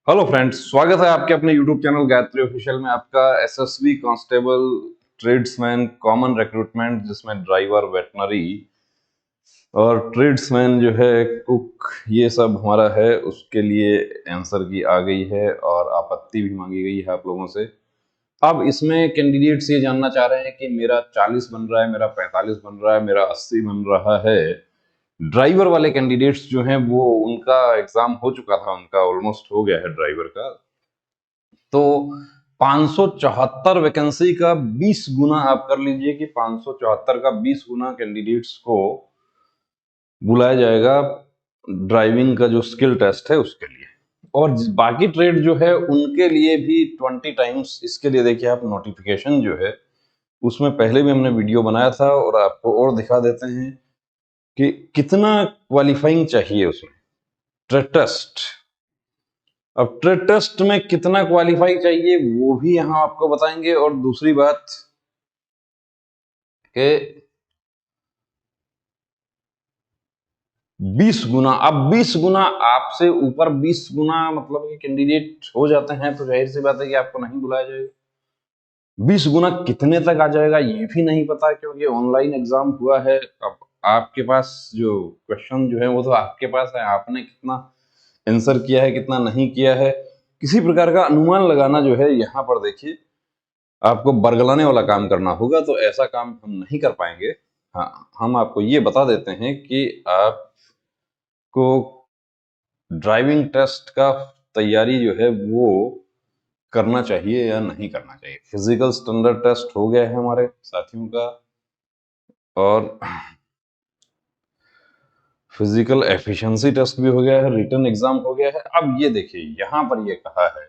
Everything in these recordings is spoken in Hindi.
हेलो फ्रेंड्स, स्वागत है आपके अपने यूट्यूब चैनल गायत्री ऑफिशियल में। आपका SSB constable tradesman common recruitment, जिसमें ड्राइवर, वेटनरी और ट्रेड्समैन जो है, कुक, ये सब हमारा है। उसके लिए आंसर की आ गई है और आपत्ति भी मांगी गई है आप लोगों से। अब इसमें कैंडिडेट्स ये जानना चाह रहे हैं कि मेरा 40 बन रहा है, मेरा 45 बन रहा है, मेरा 80 बन रहा है। ड्राइवर वाले कैंडिडेट्स जो हैं वो, उनका एग्जाम हो चुका था, उनका ऑलमोस्ट हो गया है ड्राइवर का। तो 574 वैकेंसी का 20 गुना आप कर लीजिए कि 574 का 20 गुना कैंडिडेट्स को बुलाया जाएगा ड्राइविंग का जो स्किल टेस्ट है उसके लिए। और बाकी ट्रेड जो है उनके लिए भी 20 टाइम्स। इसके लिए देखिए आप, नोटिफिकेशन जो है उसमें पहले भी हमने वीडियो बनाया था और आपको और दिखा देते हैं कि कितना क्वालिफाइंग चाहिए उसमें। ट्रेड टेस्ट, अब ट्रेड टेस्ट में कितना क्वालिफाई चाहिए वो भी यहां आपको बताएंगे। और दूसरी बात कि 20 गुना, अब 20 गुना आपसे ऊपर 20 गुना मतलब कि कैंडिडेट हो जाते हैं तो जाहिर सी बात है कि आपको नहीं बुलाया जाएगा। 20 गुना कितने तक आ जाएगा ये भी नहीं पता, क्योंकि ऑनलाइन एग्जाम हुआ है। अब आपके पास जो क्वेश्चन जो है वो तो आपके पास है, आपने कितना आंसर किया है, कितना नहीं किया है। किसी प्रकार का अनुमान लगाना जो है यहाँ पर देखिए आपको बरगलाने वाला काम करना होगा, तो ऐसा काम हम नहीं कर पाएंगे। हाँ, हम आपको ये बता देते हैं कि आपको ड्राइविंग टेस्ट का तैयारी जो है वो करना चाहिए या नहीं करना चाहिए। फिजिकल स्टैंडर्ड टेस्ट हो गया है हमारे साथियों का, और फिजिकल एफिशिएंसी टेस्ट भी हो गया है, रिटन एग्जाम हो गया है। अब ये देखिए यहां पर ये कहा है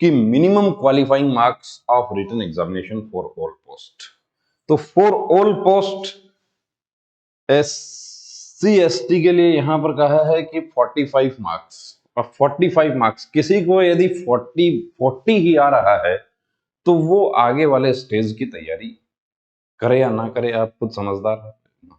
कि minimum qualifying marks of written examination for all post. तो for all post SC ST के लिए यहां पर कहा है कि 45 मार्क्स। और 45 मार्क्स, किसी को यदि 40 ही आ रहा है तो वो आगे वाले स्टेज की तैयारी करे या ना करे, आप खुद समझदार हैं।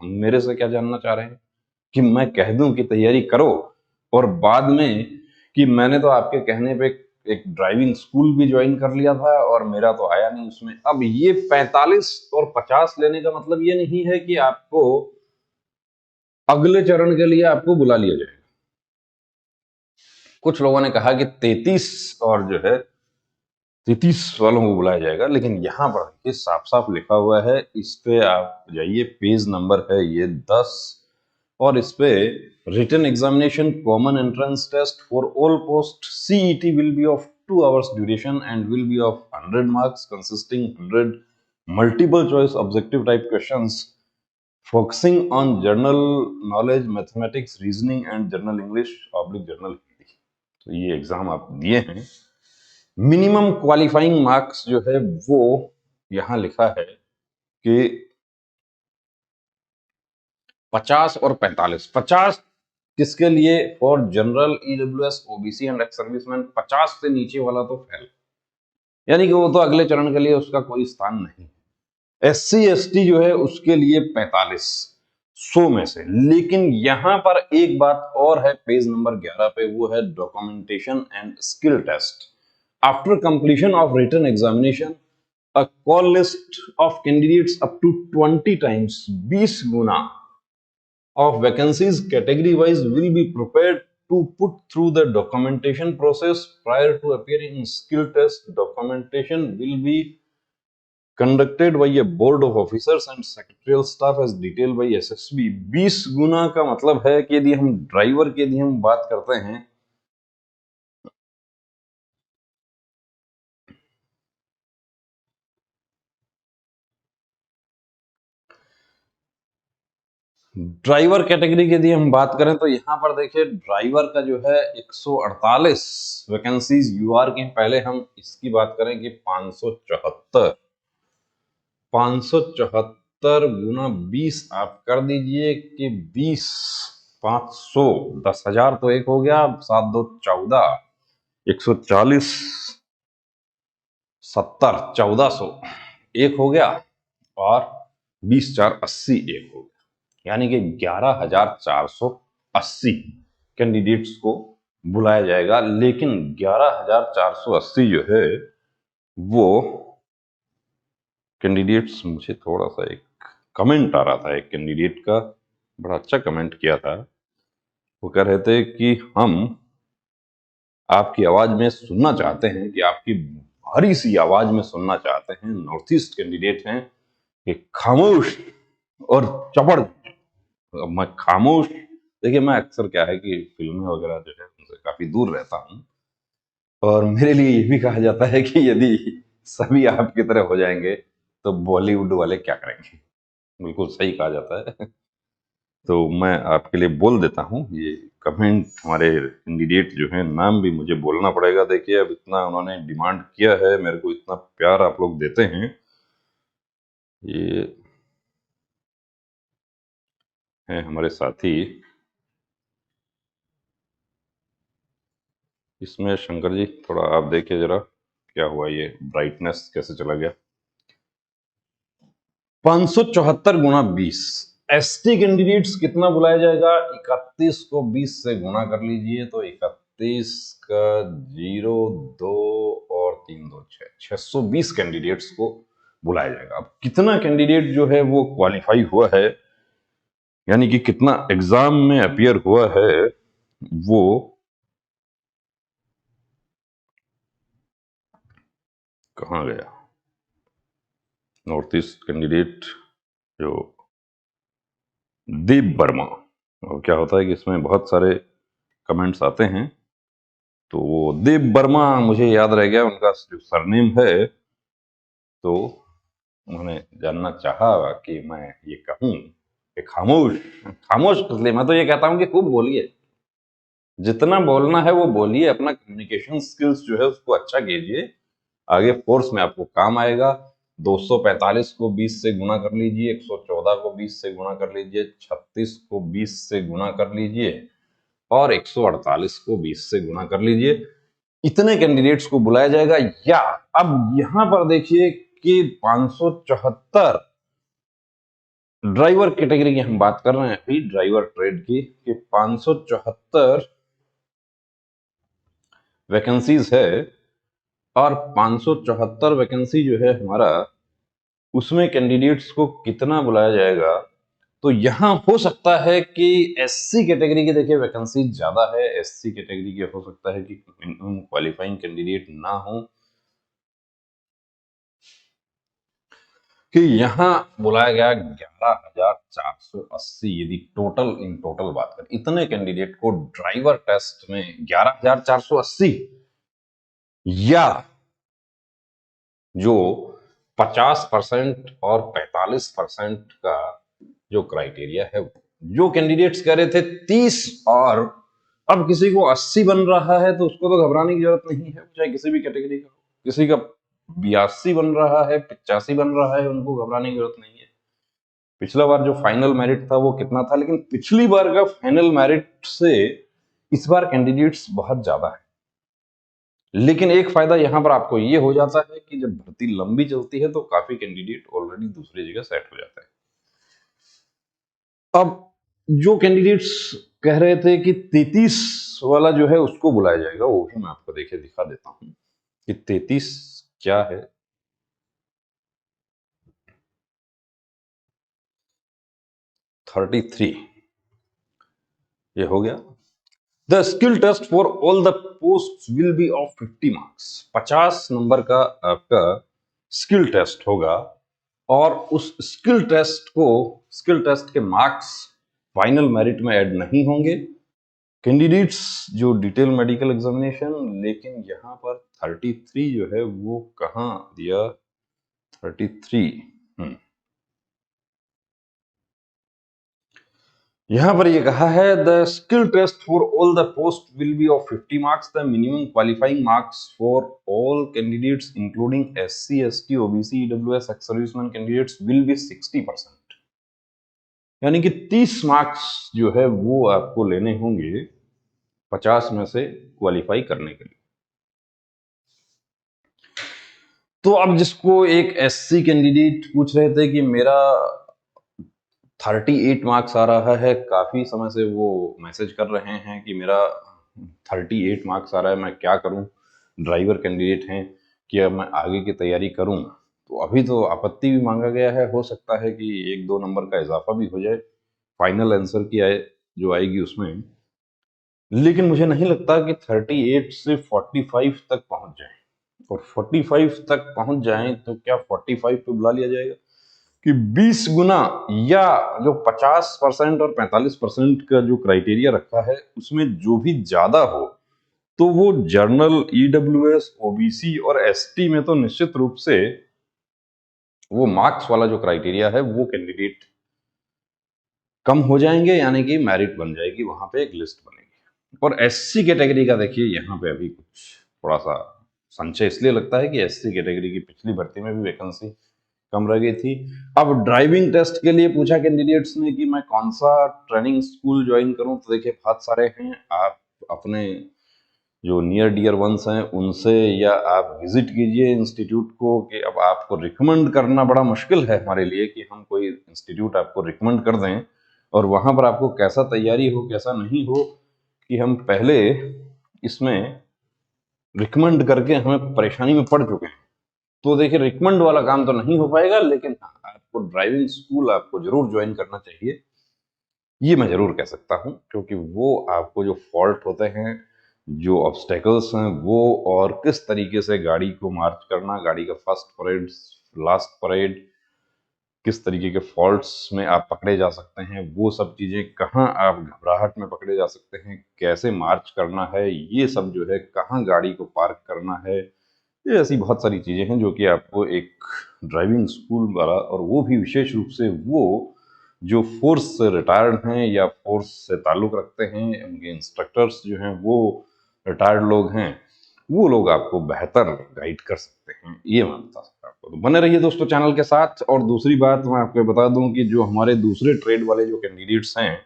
हम मेरे से क्या जानना चाह रहे हैं कि मैं कह दूं कि तैयारी करो और बाद में कि मैंने तो आपके कहने पे एक ड्राइविंग स्कूल भी ज्वाइन कर लिया था और मेरा तो आया नहीं उसमें। अब ये 45 और 50 लेने का मतलब ये नहीं है कि आपको अगले चरण के लिए आपको बुला लिया जाएगा। कुछ लोगों ने कहा कि 33 और जो है 33 वालों को बुलाया जाएगा, लेकिन यहां पर देखिए साफ साफ लिखा हुआ है। इस पे आप जाइए, पेज नंबर है ये 10, और इस पे written examination common entrance test for all post CET will be of 2 hours duration and will be of 100 marks consisting 100 multiple choice objective type questions focusing on general knowledge, mathematics, reasoning and general English oblique general Hindi. तो ये एग्जाम आप दिए हैं। मिनिमम क्वालिफाइंग मार्क्स जो है वो यहां लिखा है कि 50 और 45। 50 किसके लिए? For general, EWS, OBC and ex serviceman. 50 से नीचे वाला तो फेल, यानी कि वो तो अगले चरण के लिए उसका कोई स्थान नहीं। SC ST जो है उसके लिए 45 100 में से। लेकिन यहां पर एक बात और है, पेज नंबर 11 पे, वो है documentation and skill test. After completion of written examination, a call list of candidates up to 20 times 20 Guna of vacancies category wise will be prepared to put through the documentation process prior to appearing in skill test. Documentation will be conducted by a board of officers and secretarial staff as detailed by SSB। 20 गुना का मतलब है कि यदि हम ड्राइवर की यदि हम बात करते हैं, ड्राइवर कैटेगरी की यदि हम बात करें तो यहां पर देखिए ड्राइवर का जो है 148 वैकेंसीज UR की। पहले हम इसकी बात करें कि 574 गुना 20 आप कर दीजिए कि 20 500 10,000 तो एक हो गया, 7 2 14, 140 70 1400 एक हो गया, और 20 4 80 एक हो गया, यानी कि 11,480 कैंडिडेट्स को बुलाया जाएगा, लेकिन 11,480 जो है वो कैंडिडेट्स, मुझे थोड़ा सा एक कमेंट आ रहा था एक कैंडिडेट का, बड़ा अच्छा कमेंट किया था। वो कह रहे थे कि हम आपकी आवाज में सुनना चाहते हैं, कि आपकी भारी सी आवाज में सुनना चाहते हैं। नॉर्थ ईस्ट कैंडिडेट हैं कि खामोश और चपड़। अब मैं खामोश, देखिए मैं अक्सर क्या है कि फिल्में वगैरह जो है उनसे काफी दूर रहता हूँ, और मेरे लिए ये भी कहा जाता है कि यदि सभी आपकी तरह हो जाएंगे तो बॉलीवुड वाले क्या करेंगे। बिल्कुल सही कहा जाता है। तो मैं आपके लिए बोल देता हूँ ये कमेंट। हमारे कैंडिडेट जो है, नाम भी मुझे बोलना पड़ेगा। देखिए अब इतना उन्होंने डिमांड किया है, मेरे को इतना प्यार आप लोग देते हैं। ये है हमारे साथी, इसमें शंकर जी थोड़ा आप देखिए जरा क्या हुआ, ये ब्राइटनेस कैसे चला गया। 574 × 20। एसटी कैंडिडेट्स कितना बुलाया जाएगा? 31 को 20 से गुणा कर लीजिए तो 31 का 0, 2 और 3, 2, 6, 620 कैंडिडेट्स को बुलाया जाएगा। अब कितना कैंडिडेट जो है वो क्वालिफाई हुआ है, यानी कि कितना एग्जाम में अपियर हुआ है, वो कहाँ गया? नॉर्थ ईस्ट कैंडिडेट जो दीप वर्मा। और क्या होता है कि इसमें बहुत सारे कमेंट्स आते हैं, तो वो दीप वर्मा मुझे याद रह गया उनका जो सरनेम है। तो उन्होंने जानना चाहा कि मैं ये कहूं कि खामोश। खामोश इसलिए मैं तो ये कहता हूं कि खूब बोलिए, जितना बोलना है वो बोलिए, अपना कम्युनिकेशन स्किल्स जो है उसको अच्छा कीजिए, आगे फोर्स में आपको काम आएगा। 245 को 20 से गुणा कर लीजिए, 114 को 20 से गुणा कर लीजिए, 36 को 20 से गुणा कर लीजिए और 148 को 20 से गुणा कर लीजिए। इतने कैंडिडेट्स को बुलाया जाएगा। या अब यहां पर देखिए कि 574 ड्राइवर कैटेगरी की हम बात कर रहे हैं अभी, ड्राइवर ट्रेड की, कि 574 वैकेंसीज है, और 574 वैकेंसी जो है हमारा, उसमें कैंडिडेट्स को कितना बुलाया जाएगा? तो यहां हो सकता है कि एससी कैटेगरी की देखिए वैकेंसी ज्यादा है, एससी कैटेगरी के हो सकता है कि मिनिमम क्वालिफाइंग कैंडिडेट ना हो, कि यहां बुलाया गया 11,480। यदि टोटल इन टोटल बात करें, इतने कैंडिडेट को ड्राइवर टेस्ट में 11,480, या जो 50% और 45% का जो क्राइटेरिया है, जो कैंडिडेट्स कह रहे थे 30, और अब किसी को 80 बन रहा है तो उसको तो घबराने की जरूरत नहीं है, चाहे किसी भी कैटेगरी का। किसी का 82 बन रहा है, 85 बन रहा है, उनको घबराने की जरूरत नहीं है। पिछला बार जो फाइनल मेरिट था वो कितना था, लेकिन पिछली बार का फाइनल मेरिट से इस बार कैंडिडेट्स बहुत ज्यादा है। लेकिन एक फायदा यहां पर आपको ये हो जाता है कि जब भर्ती लंबी चलती है तो काफी कैंडिडेट ऑलरेडी दूसरी जगह सेट हो जाता है। अब जो कैंडिडेट्स कह रहे थे कि 33 वाला जो है उसको बुलाया जाएगा, वो भी मैं आपको देखिए दिखा देता हूं कि 33 क्या है। 33 ये हो गया। The skill test for all the post will be of 50 marks. 50 number का आपका स्किल टेस्ट होगा, और उस स्किल टेस्ट के मार्क्स फाइनल मेरिट में ऐड नहीं होंगे। कैंडिडेट्स जो डिटेल मेडिकल एग्जामिनेशन, लेकिन यहाँ पर 33 जो है वो कहाँ दिया? 33 यहां पर ये कहा है, the skill test for all the post will be of 50 marks. The minimum qualifying marks for all candidates including SC, ST, OBC, EWS, ex serviceman candidates will be 60%। यानी कि 30 मार्क्स जो है वो आपको लेने होंगे 50 में से क्वालिफाई करने के लिए। तो अब जिसको एक एससी कैंडिडेट पूछ रहे थे कि मेरा 38 मार्क्स आ रहा है, काफी समय से वो मैसेज कर रहे हैं कि मेरा 38 मार्क्स आ रहा है, मैं क्या करूं, ड्राइवर कैंडिडेट हैं कि अब मैं आगे की तैयारी करूं। तो अभी तो आपत्ति भी मांगा गया है, हो सकता है कि 1-2 नंबर का इजाफा भी हो जाए फाइनल आंसर की जो आएगी उसमें। लेकिन मुझे नहीं लगता कि 38 से 45 तक पहुंच जाए, और 45 तक पहुंच जाएं तो क्या 45 पे बुला लिया जाएगा कि 20 गुना, या जो 50% और 45% का जो क्राइटेरिया रखा है उसमें जो भी ज्यादा हो तो वो जर्नल, ईडब्ल्यूएस, ओबीसी और एसटी में तो निश्चित रूप से वो मार्क्स वाला जो क्राइटेरिया है वो कैंडिडेट कम हो जाएंगे, यानी कि मेरिट बन जाएगी, वहां पे एक लिस्ट बनेगी। और एससी कैटेगरी का देखिए यहाँ पे अभी कुछ थोड़ा सा संशय इसलिए लगता है कि एससी कैटेगरी की पिछली भर्ती में भी वैकेंसी कम रह गई थी। अब ड्राइविंग टेस्ट के लिए पूछा कैंडिडेट्स ने कि मैं कौन सा ट्रेनिंग स्कूल ज्वाइन करूं, तो देखिए बहुत सारे हैं। आप अपने जो नियर डियर वंस हैं उनसे, या आप विजिट कीजिए इंस्टीट्यूट को, कि अब आपको रिकमेंड करना बड़ा मुश्किल है हमारे लिए कि हम कोई इंस्टीट्यूट आपको रिकमेंड कर दें और वहां पर आपको कैसा तैयारी हो कैसा नहीं हो, कि हम पहले इसमें रिकमेंड करके हमें परेशानी में पड़ चुके हैं। तो देखिए रिकमेंड वाला काम तो नहीं हो पाएगा, लेकिन हाँ, आपको ड्राइविंग स्कूल आपको जरूर ज्वाइन करना चाहिए, ये मैं जरूर कह सकता हूं, क्योंकि वो आपको जो फॉल्ट होते हैं, जो ऑब्स्टेकल्स हैं वो, और किस तरीके से गाड़ी को मार्च करना, गाड़ी का फर्स्ट परेड, लास्ट परेड, किस तरीके के फॉल्ट्स में आप पकड़े जा सकते हैं, वो सब चीजें, कहाँ आप घबराहट में पकड़े जा सकते हैं, कैसे मार्च करना है, ये सब जो है, कहाँ गाड़ी को पार्क करना है, ये ऐसी बहुत सारी चीजें हैं जो कि आपको एक ड्राइविंग स्कूल वाला, और वो भी विशेष रूप से वो जो फोर्स से रिटायर्ड हैं या फोर्स से ताल्लुक रखते हैं, उनके इंस्ट्रक्टर्स जो हैं वो रिटायर्ड लोग हैं, वो लोग आपको बेहतर गाइड कर सकते हैं, ये मैं बता सकता हूँ आपको। तो बने रहिए दोस्तों चैनल के साथ। और दूसरी बात मैं आपको बता दूं कि जो हमारे दूसरे ट्रेड वाले जो कैंडिडेट्स हैं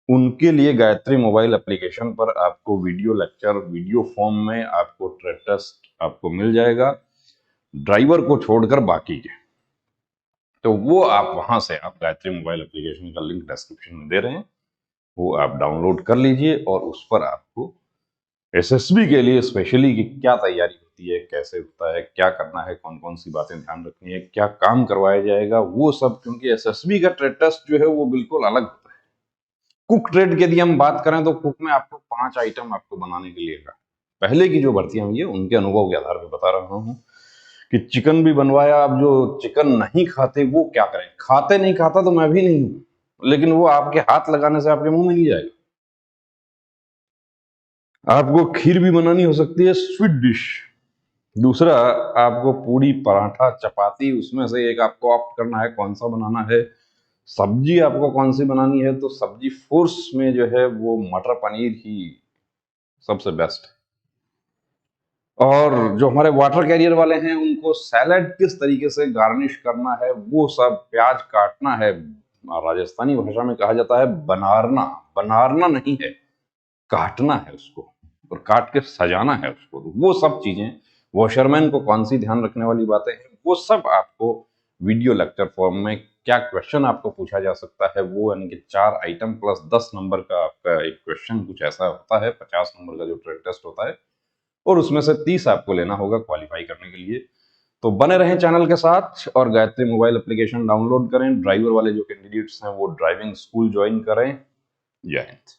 उनके लिए गायत्री मोबाइल एप्लीकेशन पर आपको वीडियो लेक्चर, वीडियो फॉर्म में आपको ट्रेड टेस्ट आपको मिल जाएगा, ड्राइवर को छोड़कर बाकी के। तो वो आप वहां से, आप गायत्री मोबाइल एप्लीकेशन का लिंक डिस्क्रिप्शन में दे रहे हैं, वो आप डाउनलोड कर लीजिए, और उस पर आपको एसएसबी के लिए स्पेशली कि क्या तैयारी होती है, कैसे होता है, क्या करना है, कौन कौन सी बातें ध्यान रखनी है, क्या काम करवाया जाएगा, वो सब, क्योंकि एसएसबी का ट्रेड टेस्ट जो है वो बिल्कुल अलग होता है। कुक ट्रेड की यदि हम बात करें तो कुक में आपको 5 आइटम आपको बनाने के लिए का, पहले की जो भर्तियां हुई है उनके अनुभव के आधार पर बता रहा हूं कि चिकन भी बनवाया। अब जो चिकन नहीं खाते वो क्या करें, खाते नहीं खाता तो मैं भी नहीं हूं, लेकिन वो आपके हाथ लगाने से आपके मुंह में नहीं जाएगा। आपको खीर भी बनानी हो सकती है, स्वीट डिश। दूसरा, आपको पूड़ी, पराठा, चपाती, उसमें से एक आपको ऑप्ट करना है कौन सा बनाना है। सब्जी आपको कौन सी बनानी है, तो सब्जी फोर्स में जो है वो मटर पनीर ही सबसे बेस्ट है। और जो हमारे वाटर कैरियर वाले हैं उनको सैलेड किस तरीके से गार्निश करना है, वो सब, प्याज काटना है, राजस्थानी भाषा में कहा जाता है बनारना, बनारना नहीं है, काटना है उसको, और काट के सजाना है उसको। तो वो सब चीजें, वॉशरमैन को कौन सी ध्यान रखने वाली बातें हैं, वो सब आपको वीडियो लेक्चर फॉर्म में, क्या क्वेश्चन आपको पूछा जा सकता है वो, यानी कि 4 आइटम प्लस 10 नंबर का आपका एक क्वेश्चन कुछ ऐसा होता है, 50 नंबर का जो ट्रेड टेस्ट होता है, और उसमें से 30 आपको लेना होगा क्वालिफाई करने के लिए। तो बने रहें चैनल के साथ, और गायत्री मोबाइल एप्लीकेशन डाउनलोड करें। ड्राइवर वाले जो कैंडिडेट्स हैं वो ड्राइविंग स्कूल ज्वाइन करें। जय हिंद।